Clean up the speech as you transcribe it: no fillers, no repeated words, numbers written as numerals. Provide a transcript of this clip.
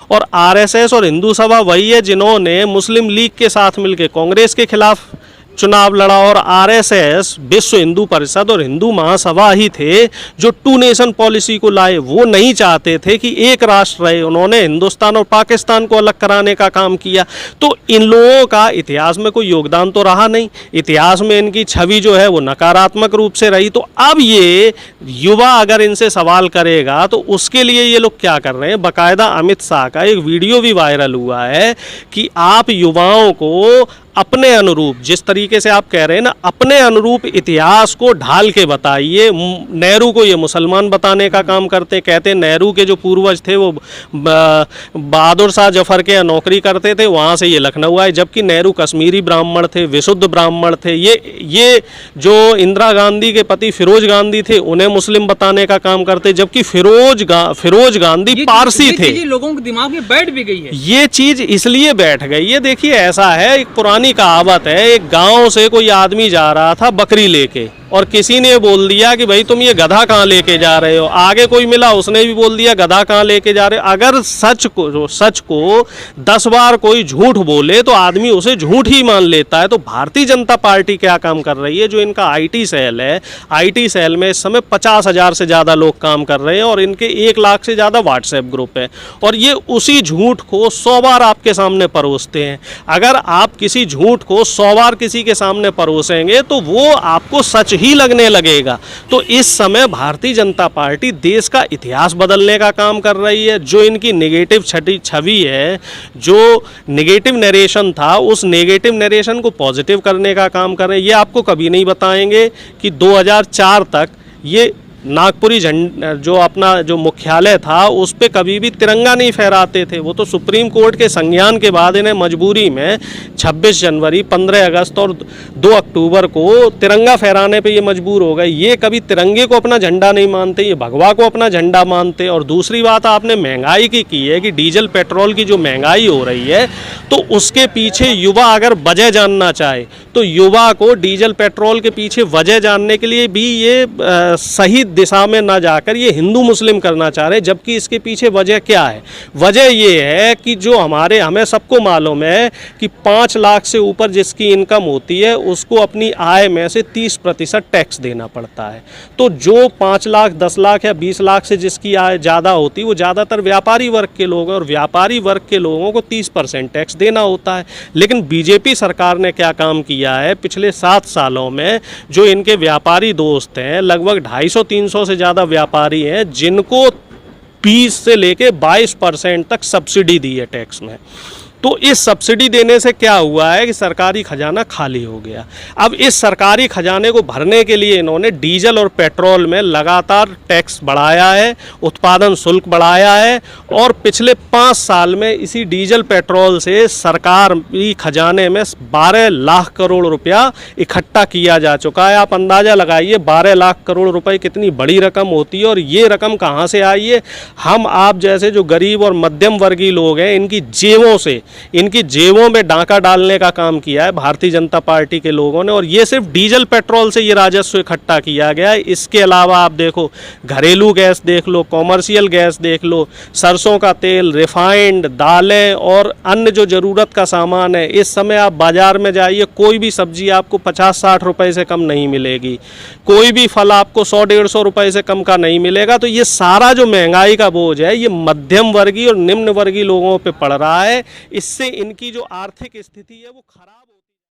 और आरएसएस और हिंदू सभा वही है जिन्होंने मुस्लिम लीग के साथ मिलकर कांग्रेस के खिलाफ चुनाव लड़ा, और आरएसएस विश्व हिंदू परिषद और हिंदू महासभा ही थे जो टू नेशन पॉलिसी को लाए। वो नहीं चाहते थे कि एक राष्ट्र रहे, उन्होंने हिंदुस्तान और पाकिस्तान को अलग कराने का काम किया। तो इन लोगों का इतिहास में कोई योगदान तो रहा नहीं, इतिहास में इनकी छवि जो है वो नकारात्मक रूप से रही। तो अब ये युवा अगर इनसे सवाल करेगा तो उसके लिए ये लोग क्या कर रहे हैं, बाकायदा अमित शाह का एक वीडियो भी वायरल हुआ है कि आप युवाओं को अपने अनुरूप, जिस तरीके से आप कह रहे हैं ना, अपने अनुरूप इतिहास को ढाल के बताइए। नेहरू को ये मुसलमान बताने का काम करते, कहते नेहरू के जो पूर्वज थे वो बहादुर शाह जफर के नौकरी करते थे, वहाँ से ये लखनऊ आए, जबकि नेहरू कश्मीरी ब्राह्मण थे, विशुद्ध ब्राह्मण थे। ये जो इंदिरा गांधी के पति फिरोज गांधी थे उन्हें मुस्लिम बताने का काम करते, जबकि फिरोज गांधी पारसी थे। लोगों के दिमाग में बैठ भी गई है, ये चीज इसलिए बैठ गई है। देखिए ऐसा है, एक पुरानी कहावत है, एक गांव से कोई आदमी जा रहा था बकरी लेके, और किसी ने बोल दिया कि भाई तुम ये गधा कहाँ लेके जा रहे हो। आगे कोई मिला, उसने भी बोल दिया गधा कहाँ लेके जा रहे हो। अगर सच को 10 बार कोई झूठ बोले तो आदमी उसे झूठ ही मान लेता है। तो भारतीय जनता पार्टी क्या काम कर रही है, जो इनका आईटी सेल है, आईटी सेल में इस समय 50,000 से ज़्यादा लोग काम कर रहे हैं और इनके 1 लाख से ज़्यादा व्हाट्सएप ग्रुप है, और ये उसी झूठ को 100 बार आपके सामने परोसते हैं। अगर आप किसी झूठ को 100 बार किसी के सामने परोसेंगे तो वो आपको सच ही लगने लगेगा। तो इस समय भारतीय जनता पार्टी देश का इतिहास बदलने का काम कर रही है। जो इनकी नेगेटिव छवि है, जो नेगेटिव नरेशन था, उस नेगेटिव नरेशन को पॉजिटिव करने का काम कर रहे हैं। ये आपको कभी नहीं बताएंगे कि 2004 तक ये नागपुरी जो अपना जो मुख्यालय था उस पे कभी भी तिरंगा नहीं फहराते थे। वो तो सुप्रीम कोर्ट के संज्ञान के बाद इन्हें मजबूरी में 26 जनवरी, 15 अगस्त और 2 अक्टूबर को तिरंगा फहराने पे ये मजबूर हो गए। ये कभी तिरंगे को अपना झंडा नहीं मानते, ये भगवा को अपना झंडा मानते। और दूसरी बात आपने महंगाई की है कि डीजल पेट्रोल की जो महंगाई हो रही है, तो उसके पीछे युवा अगर वजह जानना चाहे तो युवा को डीजल पेट्रोल के पीछे वजह जानने के लिए भी ये सही दिशा में ना जाकर ये हिंदू मुस्लिम करना चाह रहे हैं। जबकि इसके पीछे वजह क्या है, वजह ये है कि जो हमें सबको मालूम है कि 5 लाख से ऊपर जिसकी इनकम होती है उसको अपनी आय में से 30% टैक्स देना पड़ता है। तो जो 5 लाख, 10 लाख या 20 लाख से जिसकी आय ज़्यादा होती है वो ज़्यादातर व्यापारी वर्ग के लोग हैं, और व्यापारी वर्ग के लोगों को 30% टैक्स देना होता है। लेकिन बीजेपी सरकार ने क्या काम किया है पिछले 7 सालों में, जो इनके व्यापारी दोस्त हैं, लगभग 250-300 से ज़्यादा व्यापारी हैं जिनको 20 से लेके 22% तक सब्सिडी दी है टैक्स में। तो इस सब्सिडी देने से क्या हुआ है कि सरकारी खजाना खाली हो गया। अब इस सरकारी खजाने को भरने के लिए इन्होंने डीजल और पेट्रोल में लगातार टैक्स बढ़ाया है, उत्पादन शुल्क बढ़ाया है, और पिछले 5 साल में इसी डीजल पेट्रोल से सरकारी खजाने में 12 लाख करोड़ रुपया इकट्ठा किया जा चुका है। आप अंदाज़ा लगाइए 12 लाख करोड़ रुपए कितनी बड़ी रकम होती है, और ये रकम कहाँ से आई है। हम आप जैसे जो गरीब और मध्यम वर्गीय लोग हैं, इनकी जेबों में डांका डालने का काम किया है भारतीय जनता पार्टी के लोगों ने, और ये सिर्फ डीजल पेट्रोल से ये राजस्व इकट्ठा किया गया है। इसके अलावा आप देखो, घरेलू गैस देख लो, कॉमर्शियल गैस देख लो, सरसों का तेल, रिफाइंड, दालें और अन्य जो ज़रूरत का सामान है। इस समय आप बाज़ार में जाइए, कोई भी सब्जी आपको 50-60 रुपए से कम नहीं मिलेगी, कोई भी फल आपको 100-150 रुपए से कम का नहीं मिलेगा। तो ये सारा जो महंगाई का बोझ है ये मध्यम वर्गीय और निम्न वर्गीय लोगों पर पड़ रहा है। इससे इनकी जो आर्थिक स्थिति है वो खराब